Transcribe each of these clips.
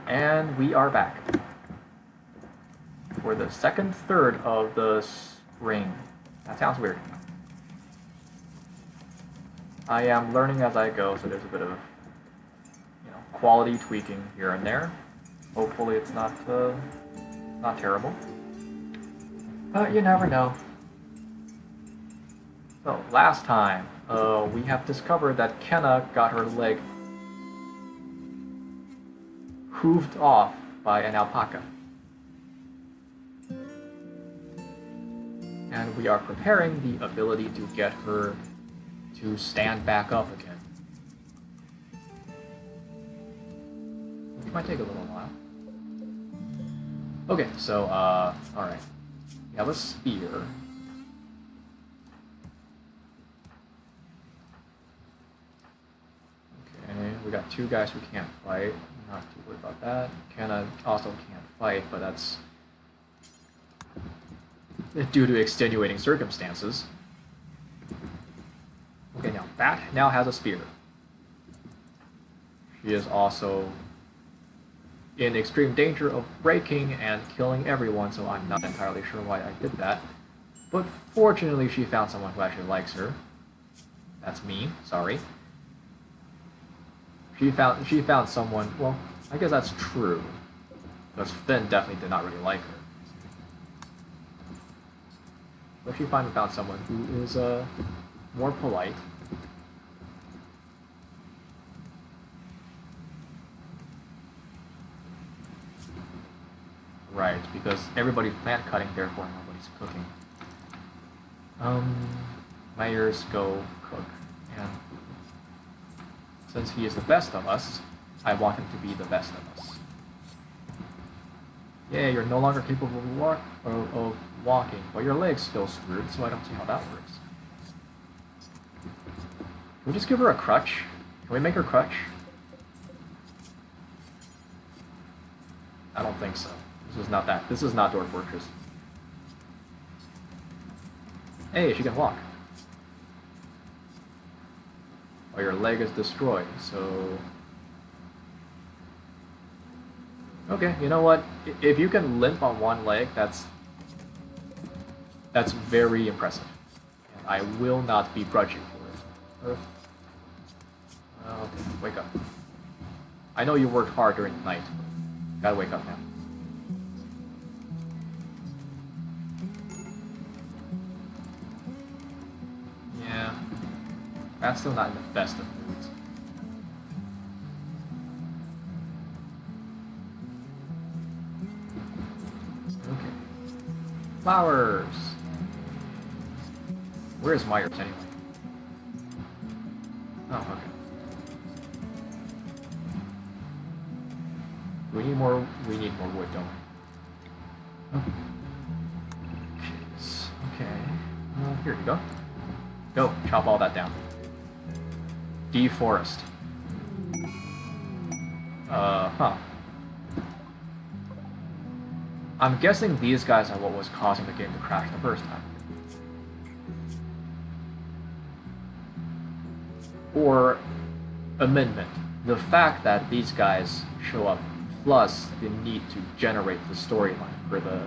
And we are back for the second third of the spring. That sounds weird. I am learning as I go, so there's a bit of, quality tweaking here and there. Hopefully it's not terrible. But you never know. So last time, we have discovered that Kenna got her leg hooved off by an alpaca. And we are preparing the ability to get her to stand back up again. Which might take a little while. Okay, so, alright. We have a spear. Okay, we got two guys who can't fight. Not too worried about that. Kenna also can't fight, but that's due to extenuating circumstances. Okay, now Bat now has a spear. She is also in extreme danger of breaking and killing everyone, so I'm not entirely sure why I did that. But fortunately she found someone who actually likes her. That's me, sorry. She found someone, well, I guess that's true. Because Finn definitely did not really like her. But she finally found someone who is more polite. Right, because everybody's plant cutting, therefore nobody's cooking. Myers go cook, and since he is the best of us, I want him to be the best of us. Yeah, you're no longer capable of walking, but your leg's still screwed, so I don't see how that works. Can we just give her a crutch? Can we make her crutch? I don't think so. This is not Dwarf Fortress. Hey, she can walk. Well, your leg is destroyed, so... Okay, you know what? If you can limp on one leg, that's very impressive. And I will not begrudge you for it. Okay, wake up. I know you worked hard during the night. Gotta wake up now. Yeah. That's still not in the best of moods. Okay. Flowers! Where's Myers anyway? Oh, okay. We need more wood, don't we? Oh. Jeez. Okay. Here you go. Go, chop all that down. Deforest. Huh. I'm guessing these guys are what was causing the game to crash the first time. Or amendment. The fact that these guys show up, plus the need to generate the storyline for the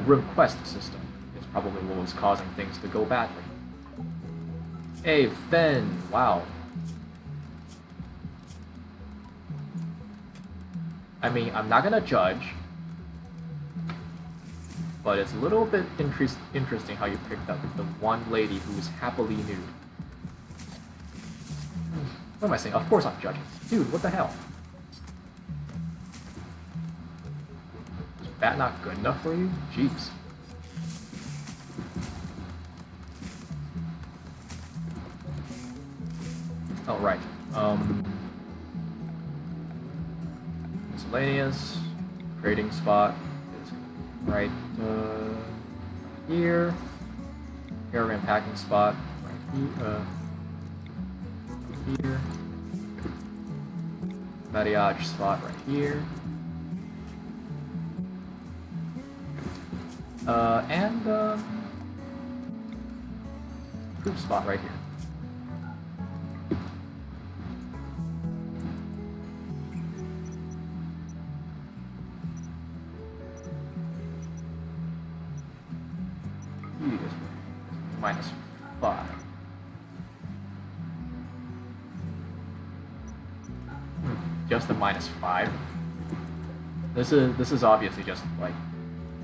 room quest system, is probably what was causing things to go badly. Hey, Finn! Wow. I mean, I'm not gonna judge, but it's a little bit interesting how you picked up the one lady who is happily nude. What am I saying? Of course I'm judging. Dude, what the hell? Is that not good enough for you? Jeez. Oh, right. Miscellaneous. Trading spot is right here. Caravan packing spot right here. Mariage spot right here. And troop spot right here. -5. Just a -5. This is obviously just like,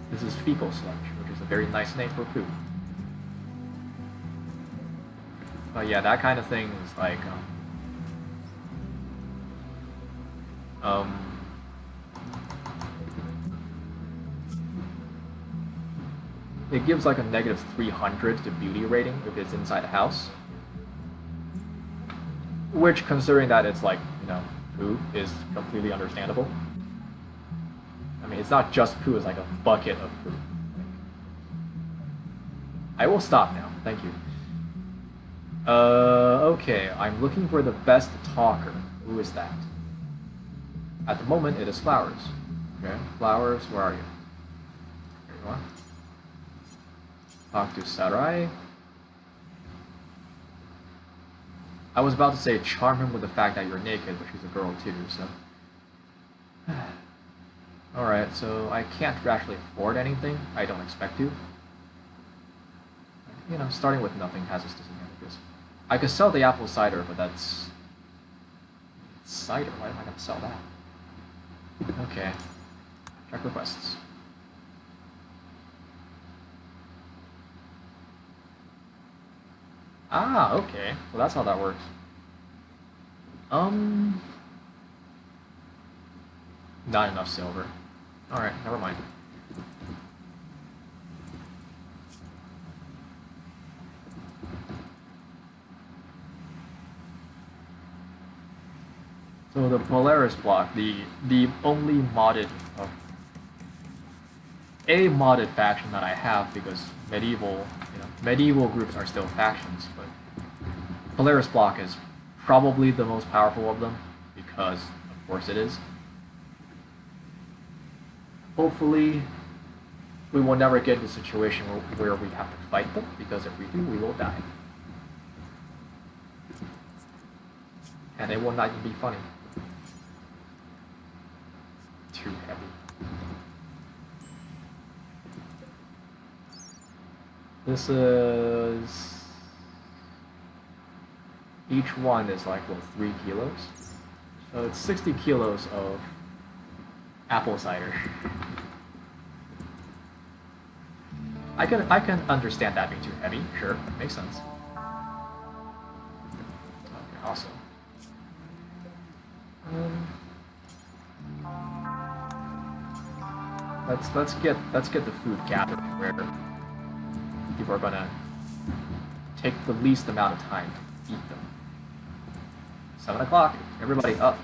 this is fecal sludge, which is a very nice name for poop. But yeah, that kind of thing is like it gives like a -300 to beauty rating if it's inside a house. Which, considering that it's like, you know, poo, is completely understandable. I mean, it's not just poo, it's like a bucket of poo. I will stop now, thank you. Okay, I'm looking for the best talker. Who is that? At the moment, it is Flowers. Okay, Flowers, where are you? Here you are. Talk to Sarai. I was about to say charm him with the fact that you're naked, but she's a girl too, so... Alright, so I can't actually afford anything. I don't expect to. You know, starting with nothing has its disadvantages. I could sell the apple cider, but that's... It's cider, why am I going to sell that? Okay. Check requests. Ah, okay. Well, that's how that works. Not enough silver. Alright, never mind. So the Polaris block, the only modded... a modded faction that I have, because medieval groups are still factions, but Polaris block is probably the most powerful of them, because of course it is. Hopefully we will never get to a situation where we have to fight them, because if we do, we will die. And it will not even be funny. Too heavy. This is... Each one is like, what, 3 kilos? So it's 60 kilos of apple cider. I can understand that being too heavy, sure, makes sense. Okay, awesome. Let's get the food gathered where people are gonna take the least amount of time to eat them. 7 o'clock, everybody up.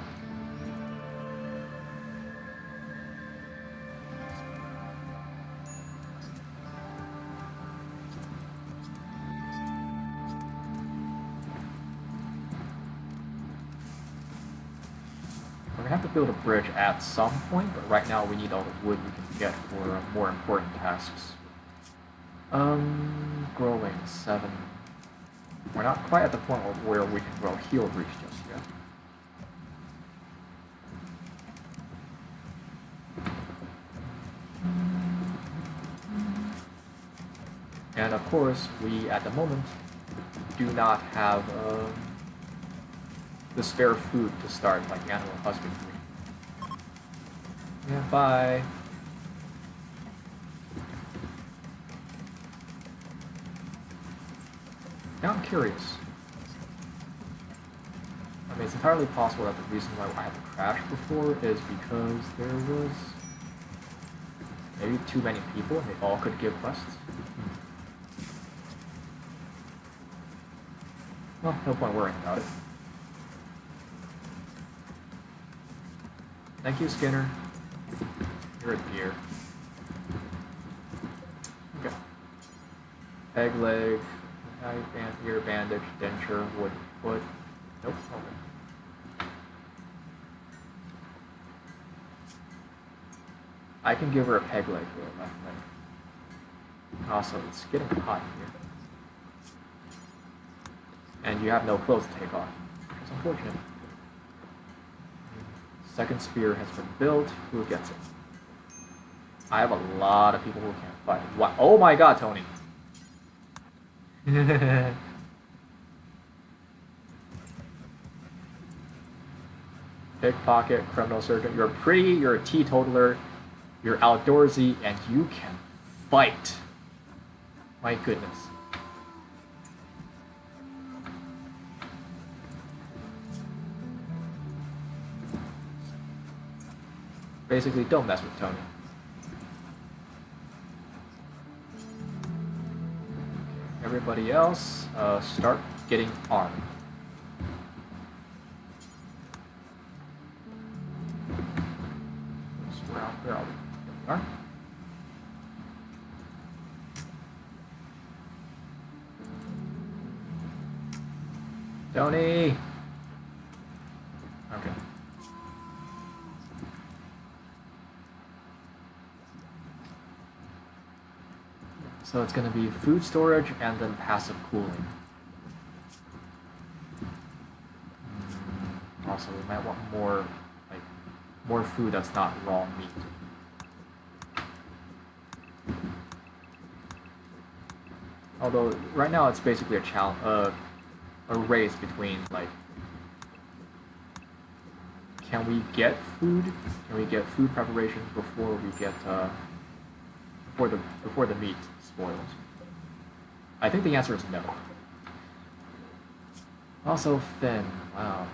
We're gonna have to build a bridge at some point, but right now we need all the wood we can get for more important tasks. Growing 7. We're not quite at the point where we can grow heal reach just yet. And of course, we at the moment do not have the spare food to start like animal husbandry. Yeah, bye. Now I'm curious. I mean, it's entirely possible that the reason why I had to crash before is because there was maybe too many people and they all could give quests. Well, no point worrying about it. Thank you, Skinner. You're a dear. Okay. Peg leg. Ear bandage, denture, wood. Nope. Okay. I can give her a peg leg for her left leg. Also, it's getting hot here. And you have no clothes to take off. It's unfortunate. Second spear has been built. Who gets it? I have a lot of people who can't fight. Wow. Oh my god, Tony! Pickpocket, criminal circuit. You're pretty, you're a teetotaler, you're outdoorsy, and you can fight. My goodness. Basically, don't mess with Tony. Everybody else, start getting armed. Where are we? There we are. Tony! Okay. So it's going to be food storage and then passive cooling. Also, we might want more food that's not raw meat. Although right now it's basically a challenge, a race between like, can we get food? Can we get food preparations before we get before the meat spoils? I think the answer is no. Also, Finn. Wow.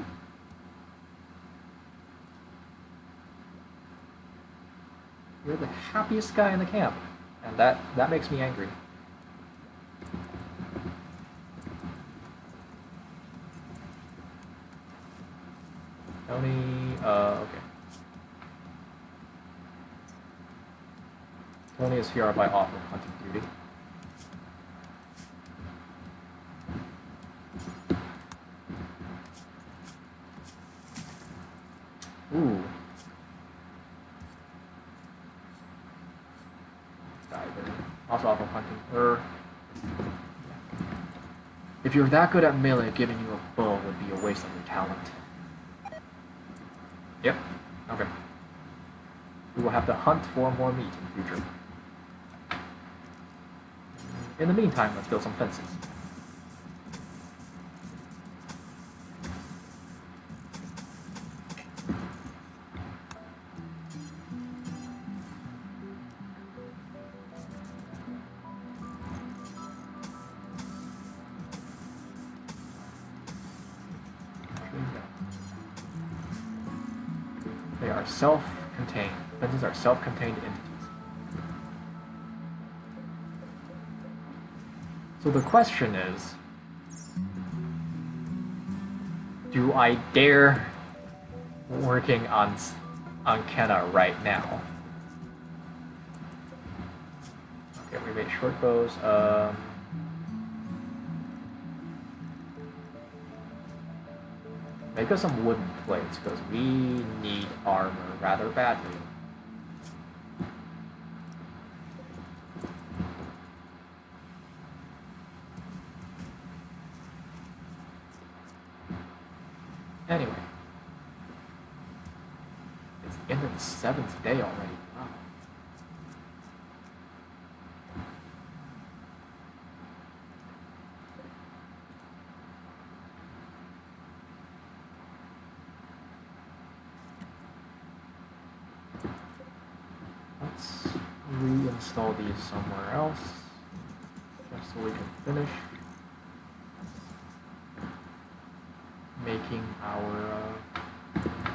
You're the happiest guy in the camp, and that makes me angry. Tony, okay. Tony is here by off of hunting duty. Ooh. Diver. Also off of hunting. If you're that good at melee, giving you a bow would be a waste of your talent. Yep. Okay. We will have to hunt for more meat in the future. In the meantime, let's build some fences. They are self-contained. Fences are self-contained entities. So the question is, do I dare working on Kenna right now? Okay, we made short bows. Make us some wooden plates, because we need armor rather badly. Anyway. It's the end of the 7th day already. Wow. Let's reinstall these somewhere else, just so we can finish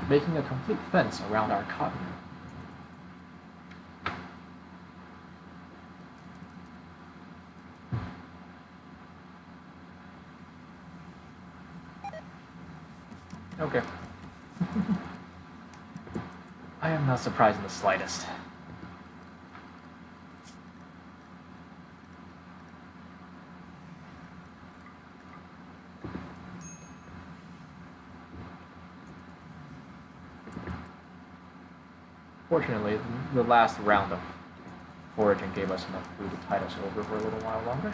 making a complete fence around our cotton. Okay. I am not surprised in the slightest. Fortunately, the last round of foraging gave us enough food to tide us over for a little while longer.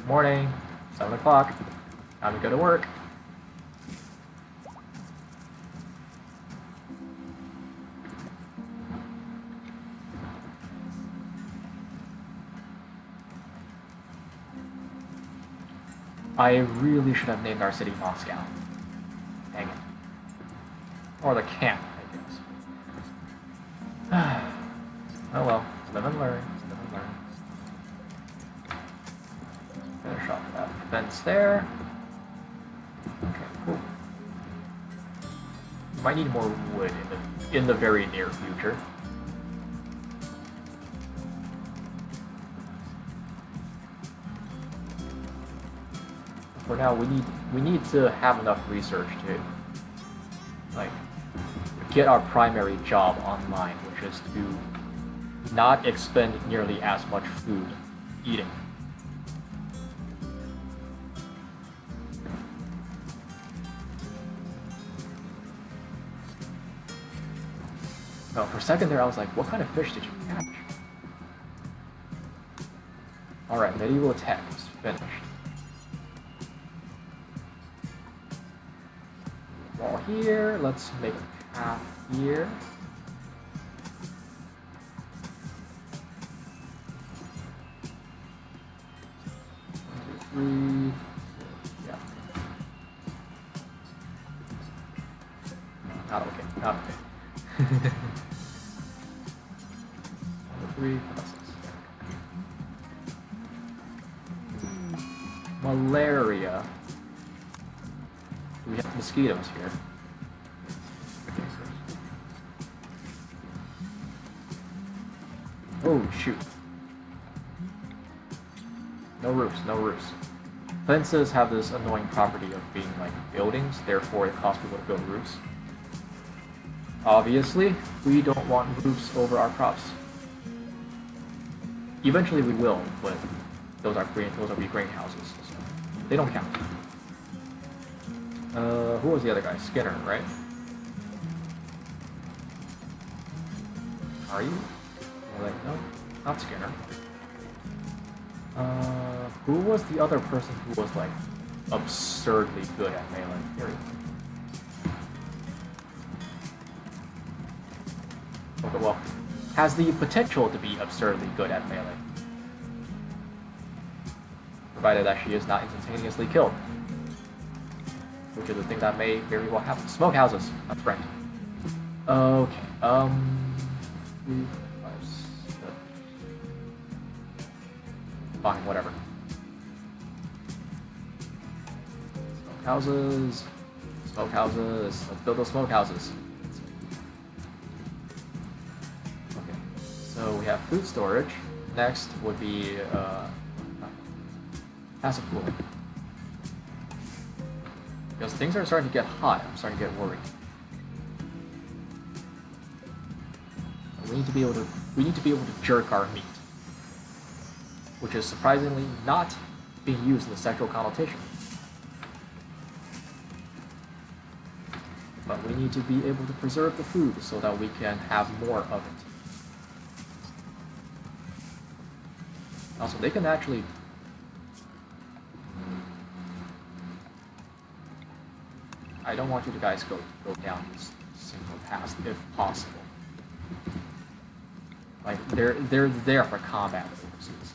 Morning, 7 o'clock, time to go to work. I really should have named our city Moscow. Dang it. Or the camp, I guess. Oh well, live and learn, live and learn. Finish off that fence there. Okay, cool. Might need more wood in the very near future. For now, we need to have enough research to like get our primary job online, which is to not expend nearly as much food eating. Oh, for a second there, I was like, what kind of fish did you catch? Alright, medieval attack is finished. Wall here, let's make a path here. One, 2, 3, yeah. Not okay, not okay. 3 plus 6. Malaria. We have mosquitoes here. Oh shoot. No roofs, no roofs. Fences have this annoying property of being like buildings, therefore it costs people to build roofs. Obviously, we don't want roofs over our crops. Eventually we will, but those are greenhouses, so they don't count. Who was the other guy? Skinner, right? Are you? Like, no, not Skinner. Who was the other person who was like absurdly good at melee? Here he is. Okay, well, has the potential to be absurdly good at melee. Provided that she is not instantaneously killed. Which is a thing that may very well happen. Smokehouses, that's right. Okay, 3, 5, 6. Fine, whatever. Smokehouses. Smokehouses. Let's build those smokehouses. Okay, so we have food storage. Next would be passive cooling. Because things are starting to get hot, I'm starting to get worried. We need to be able to jerk our meat, which is surprisingly not being used in a sexual connotation. But we need to be able to preserve the food so that we can have more of it. Also, they can actually I don't want you to guys go down this single path if possible. Like they're there for combat purposes.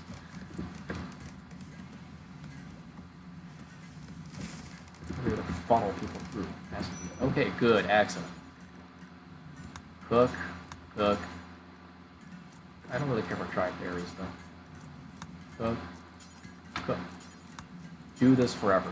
We're to funnel people through. Okay, good, excellent. Cook. I don't really care for dried berries though. Cook. Do this forever.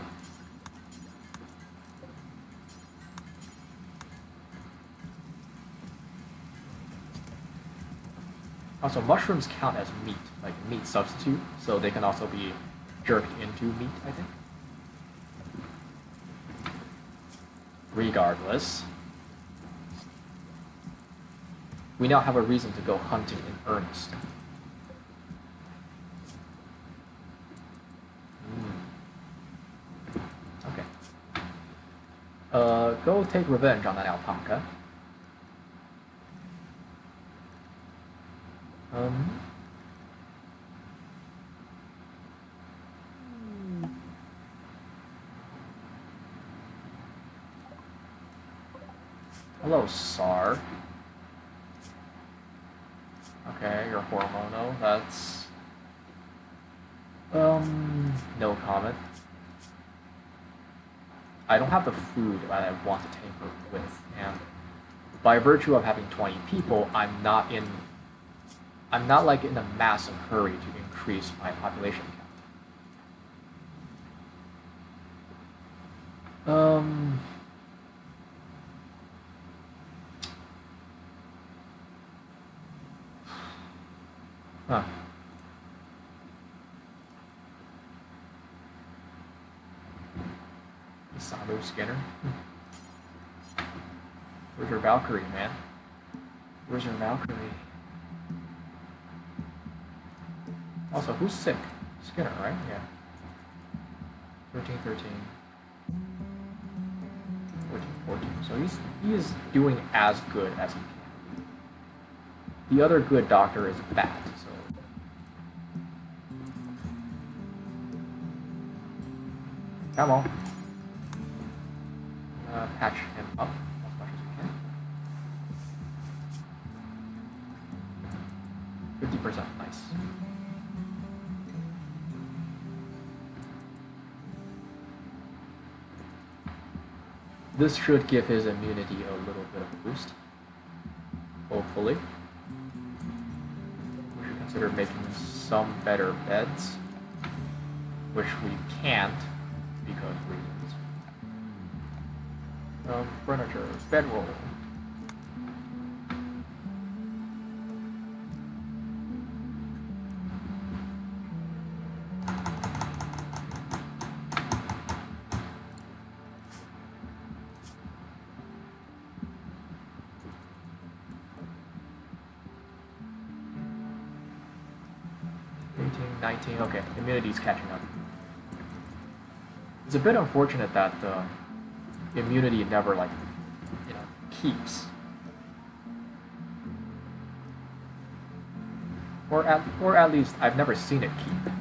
Also, mushrooms count as meat, like meat substitute, so they can also be jerked into meat, I think. Regardless, we now have a reason to go hunting in earnest. Okay. Go take revenge on that alpaca. Hello, Sar. Okay, you're hormonal. That's no comment. I don't have the food that I want to tamper with, and by virtue of having 20 people, I'm not like in a massive hurry to increase my population count. Huh. Isamu Skinner. Where's your Valkyrie, man? Where's your Valkyrie? Also, who's sick? Skinner, right? Yeah. 13, 13. 14, 14. So he is doing as good as he can. The other good doctor is bad, so. Come on. Patch him up as much as we can. 50%, nice. This should give his immunity a little bit of a boost. Hopefully. We should consider making some better beds, which we can't because reasons. Furniture, bedroll. Okay, immunity's catching up. It's a bit unfortunate that immunity never, like, keeps. Or at least, I've never seen it keep.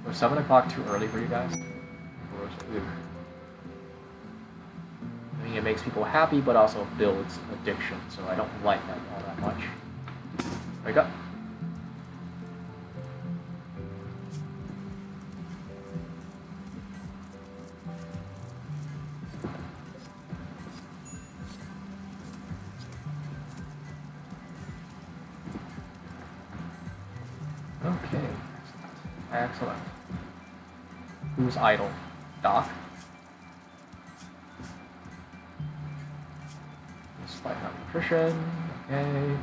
Was 7 o'clock too early for you guys? I mean, it makes people happy, but also builds addiction, so I don't like that all that much. Wake up. Okay, excellent. Who's idle? Doc? Slight nutrition, okay.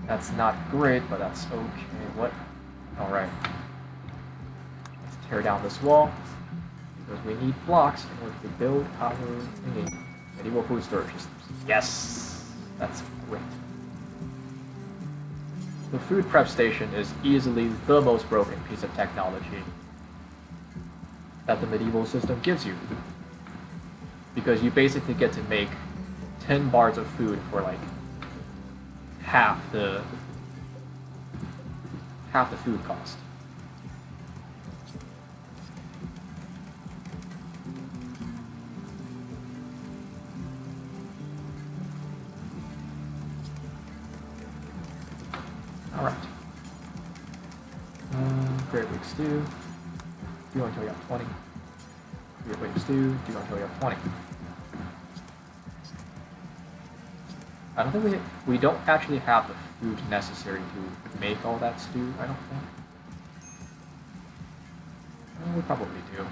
That's not great, but that's okay. What? Alright. Let's tear down this wall, because we need blocks in order to build our thingy. Medieval food storage systems. Yes! That's great. The food prep station is easily the most broken piece of technology that the medieval system gives you. Because you basically get to make 10 bars of food for like half the food cost. Alright. Great week stew. Do until you have 20. Great week stew. Do until you have 20. I don't think we don't actually have the food necessary to make all that stew, I don't think. We probably do.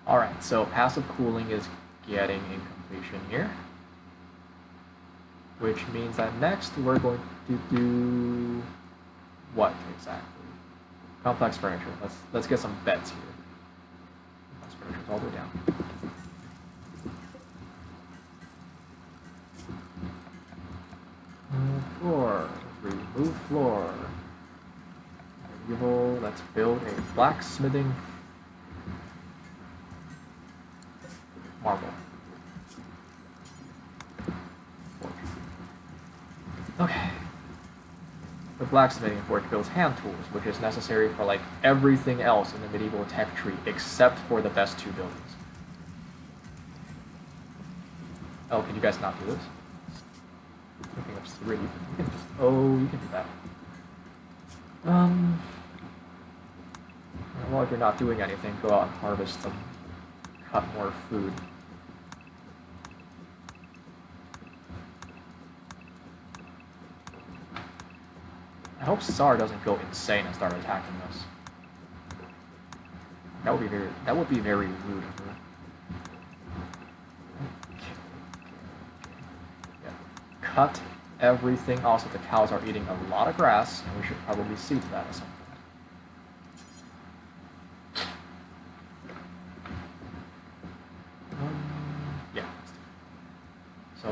Alright, so passive cooling is getting in completion here. Which means that next we're going to do what exactly? Complex furniture. Let's get some beds here. Complex furniture all the way down. Floor. Remove floor. Medieval. Let's build a blacksmithing marble. Okay. The blacksmithing forge builds hand tools, which is necessary for like everything else in the medieval tech tree except for the best two buildings. Oh, can you guys not do this? I think that's 3. You can just, you can do that. Well, if you're not doing anything, go out and harvest some, cut more food. I hope Sar doesn't go insane and start attacking us. That would be very rude of her. Yeah. Cut everything. Also, the cows are eating a lot of grass, and we should probably see to that at some point. Yeah. So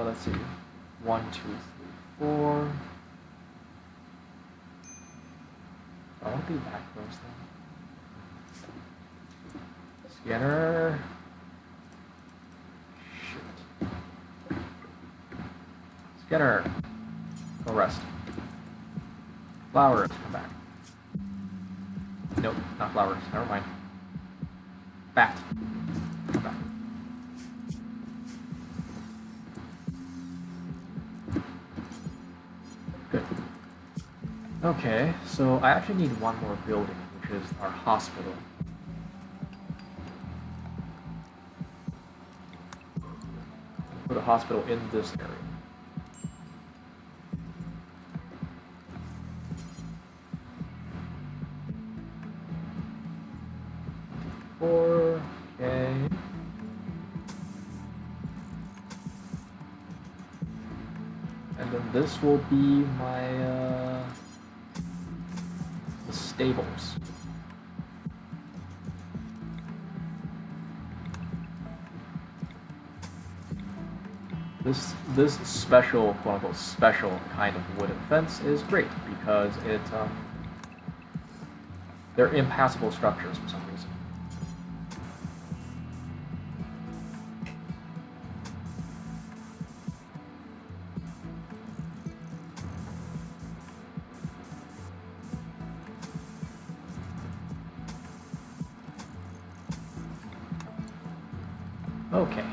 let's see. 1, 2, 3, 4. I won't be that close then. Scanner. Shit. Scanner. Go rest. Flowers, come back. Nope, not flowers. Never mind. Bat. Come back. Good. Okay, so I actually need one more building, which is our hospital. Put a hospital in this area. Okay. And then this will be my the stables. This special, quote unquote, special kind of wooden fence is great because it they're impassable structures for some reason. Okay.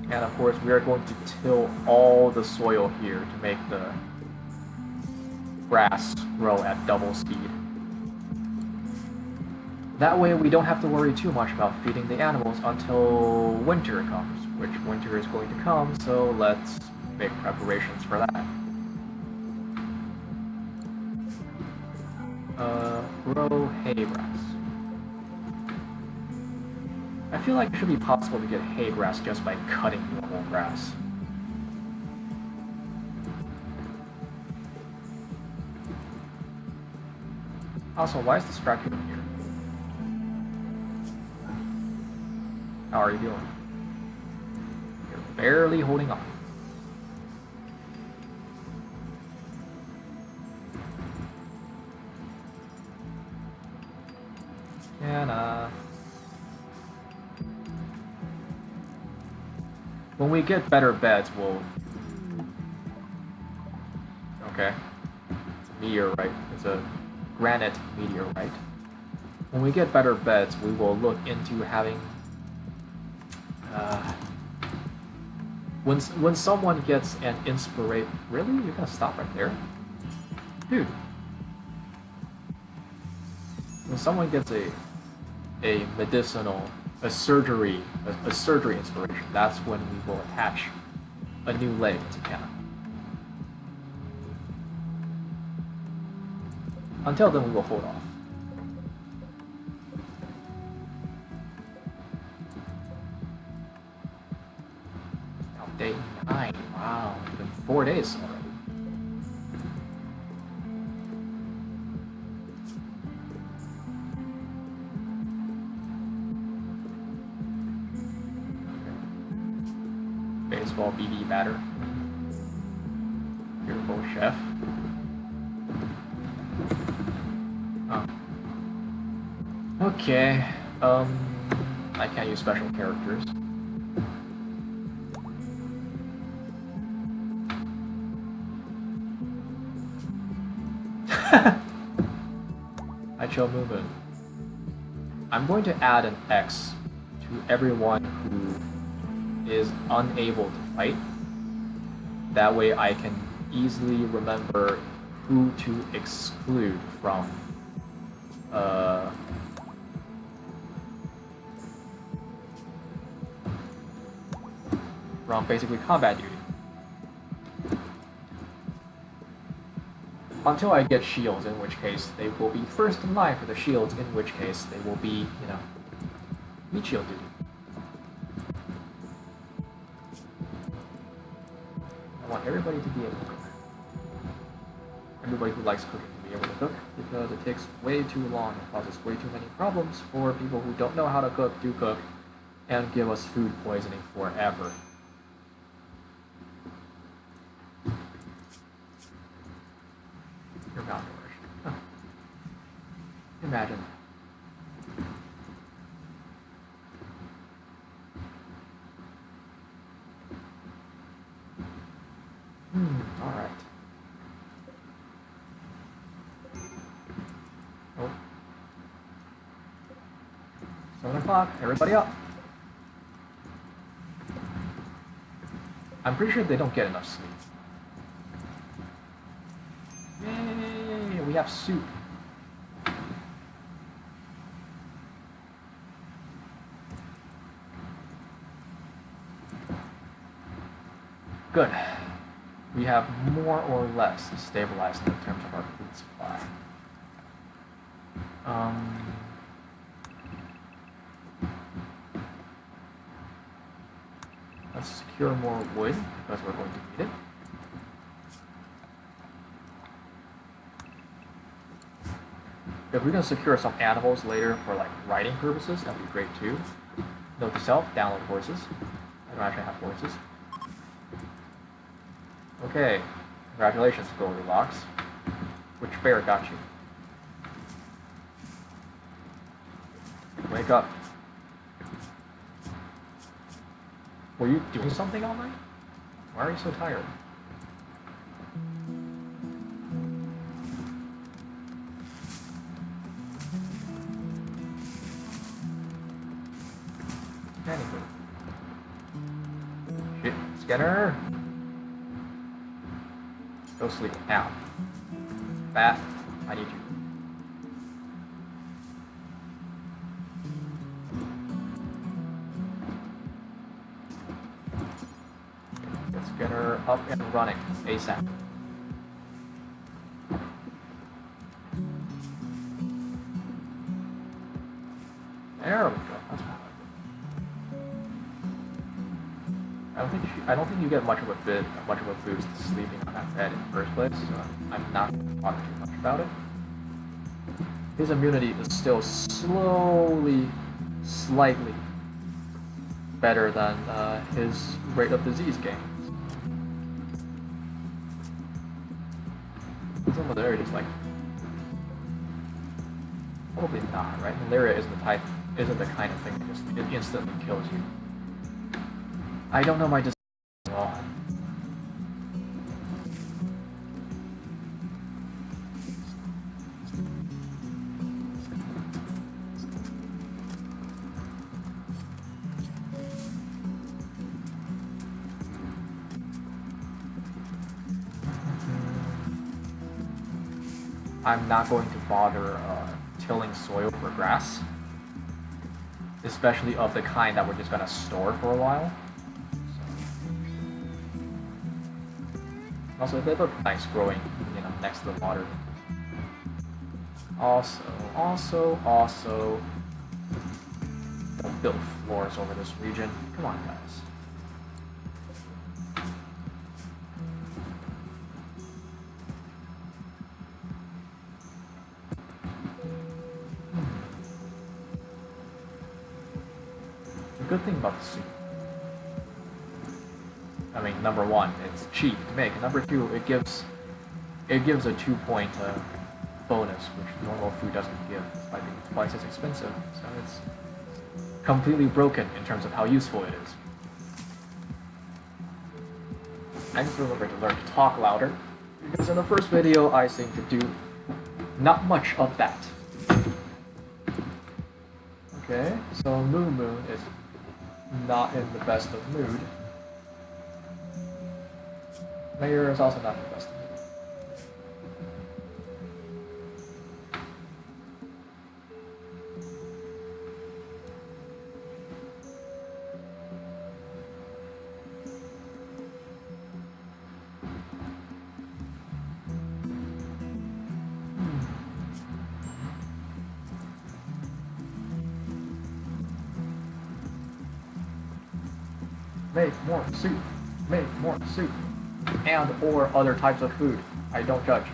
And of course, we are going to till all the soil here to make the grass grow at double speed. That way we don't have to worry too much about feeding the animals until winter comes, which winter is going to come, so let's make preparations for that. Grow hay grass. I feel like it should be possible to get hay grass just by cutting normal grass. Also, why is this Dracula here? How are you doing? You're barely holding on. And when we get better beds, we'll... Okay. It's a meteorite. It's a granite meteorite. When we get better beds, we will look into having... when someone gets an inspiration... Really? You're gonna stop right there? Dude. When someone gets a medicinal... a surgery inspiration, that's when we will attach a new leg to Canna. Until then, we will hold off. Now, day 9. Wow, it's been 4 days already. Baseball BB batter. Beautiful chef. Okay. I can't use special characters. I chill movement. I'm going to add an X to everyone who is unable to fight. That way I can easily remember who to exclude from from basically combat duty. Until I get shields, in which case they will be first in line for the shields, in which case they will be, you know, meat shield duty. I want everybody to be able to cook. Everybody who likes cooking to be able to cook, because it takes way too long and causes way too many problems for people who don't know how to cook, do cook, and give us food poisoning forever. You're malnourished. Huh. Imagine. Alright. Oh. 7 o'clock, everybody up. I'm pretty sure they don't get enough sleep. Yay, we have soup. Good. We have more or less stabilized in terms of our food supply. Let's secure more wood, because we're going to need it. If we can secure some animals later for like riding purposes, that'd be great too. Note to self, download horses. I don't actually have horses. Okay, congratulations, Goldilocks. Which bear got you? Wake up. Were you doing something all night? Why are you so tired? Anyway. Shit, Skinner! Go sleep now. Bat, I need you. Let's get her up and running ASAP. There we go. That's fine. I don't think you get much of a boost sleeping on that bed in the first place, so I'm not going to talk too much about it. His immunity is still slightly better than his rate of disease gains. Some malaria is like probably not, right? Malaria isn't the kind of thing that just instantly kills you. I don't know my disease well. I'm not going to bother tilling soil for grass, especially of the kind that we're just going to store for a while. Also, they look nice growing, you know, next to the water. Also, don't build floors over this region. Come on, guys. The good thing about the soup, I mean, number one, it's cheap to make. Number two, it gives a 2-point bonus, which normal food doesn't give. It's like twice as expensive, so it's completely broken in terms of how useful it is. I just remember to learn to talk louder, because in the first video I seem to do not much of that. Okay, so Moon is not in the best of mood. Mayor is also not in the best of mood. Make more soup. Make more soup. And or other types of food. I don't judge.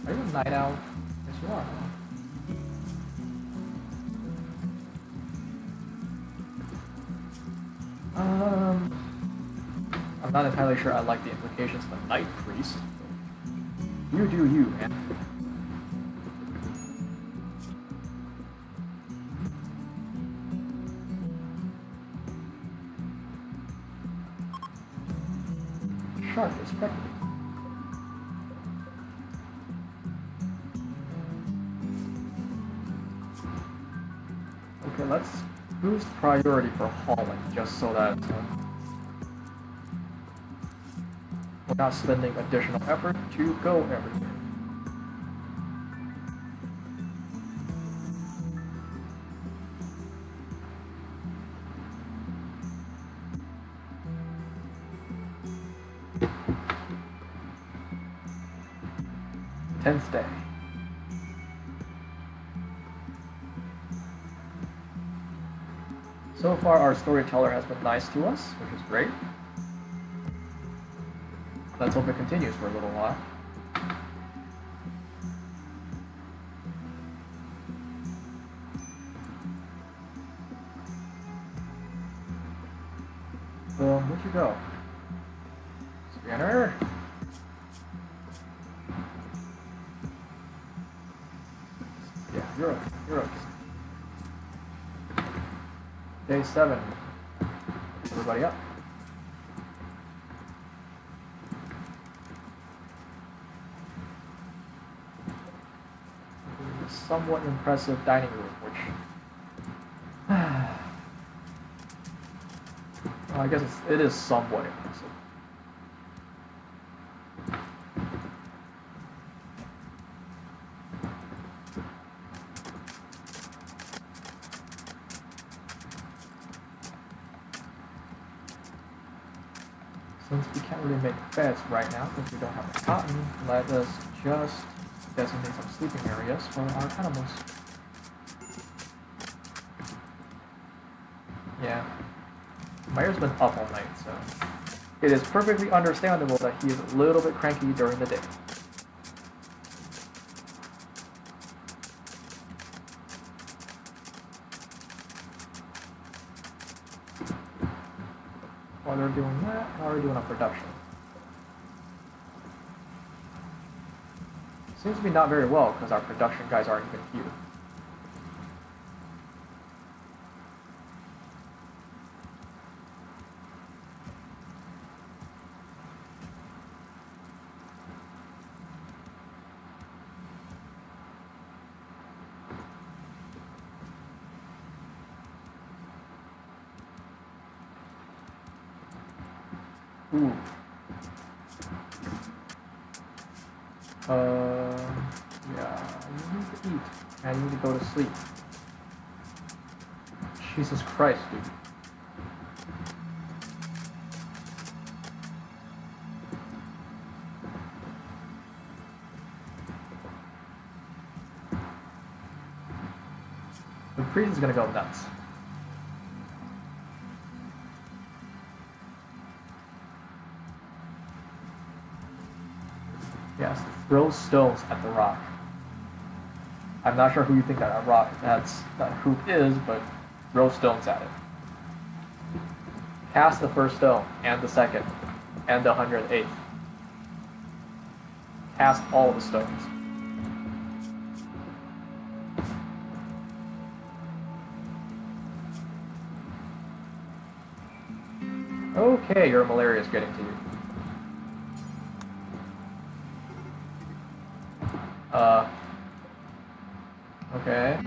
Are you a night owl? Yes, you are. I'm not entirely sure I like the implications of a night priest. You do you, man. Sharp, respectable. Okay, let's boost priority for hauling, just so that we're not spending additional effort to go everywhere. Tenth day. So far, our storyteller has been nice to us, which is great. Let's hope it continues for a little while. Where'd you go? Scanner? Yeah, you're okay. You're okay. Day 7. Everybody up. Somewhat impressive dining room, which well, I guess it is somewhat impressive. Since we can't really make beds right now because we don't have the cotton, let us just designate some sleeping areas for our animals. Yeah. Mayer's been up all night, so it is perfectly understandable that he is a little bit cranky during the day. While they're doing that, how are we doing on production? Seems to be not very well because our production guys aren't even here. Ooh. Yeah, you need to eat, and you need to go to sleep. Jesus Christ, dude. The priest is gonna go nuts. Yes, throw stones at the rock. I'm not sure who you think that hoop is, but throw stones at it. Cast the first stone, and the second, and the 108th. Cast all the stones. Okay, your malaria is getting to you. Okay.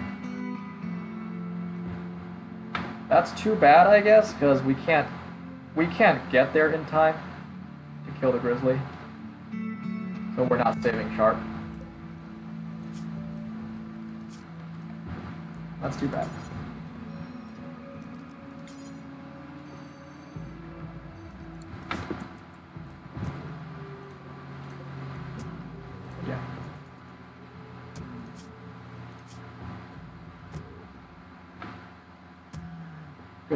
That's too bad, I guess, because we can't get there in time to kill the grizzly. So we're not saving Sharp. That's too bad. Yeah.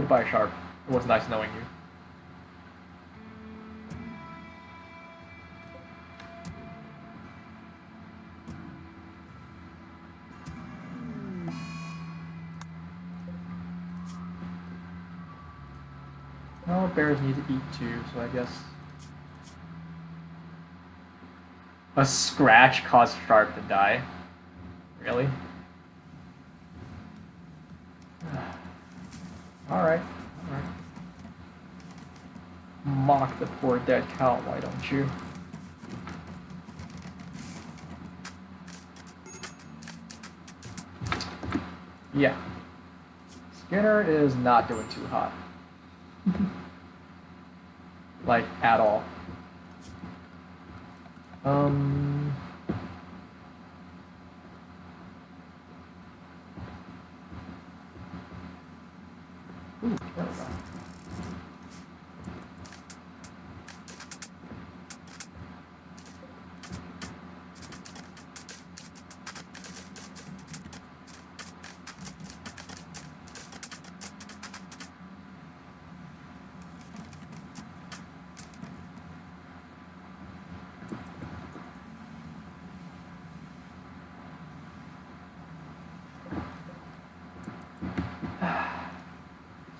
Goodbye, Sharp. It was nice knowing you. No, bears need to eat too, so I guess... A scratch caused Sharp to die? Really? Alright, alright. Mock the poor dead cow, why don't you? Yeah. Skinner is not doing too hot. Like, at all. Ooh, there we go.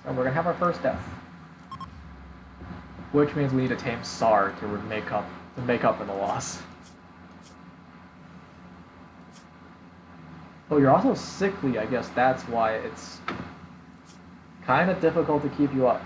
So we're gonna have our first death, which means we need to tame Sar to make up for the loss. Oh, you're also sickly. I guess that's why it's kind of difficult to keep you up.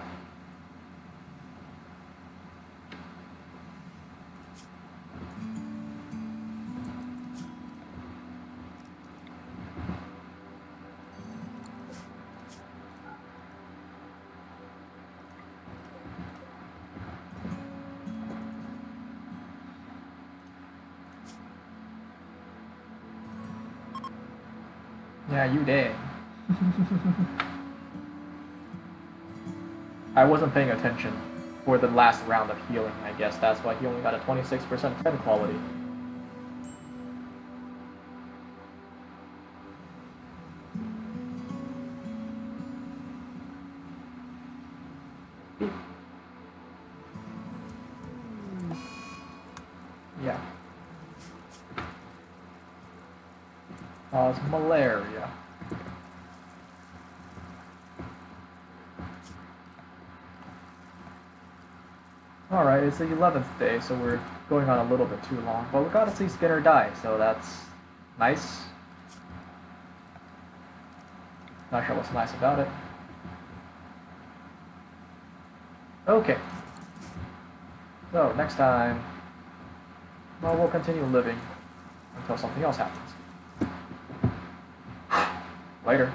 Yeah, you did. I wasn't paying attention for the last round of healing, I guess. That's why he only got a 26% friend quality. Yeah. Cause malaria. Alright, it's the 11th day, so we're going on a little bit too long, but we gotta see Skinner die, so that's nice. Not sure what's nice about it. Okay. So, next time, well, we'll continue living until something else happens. Later.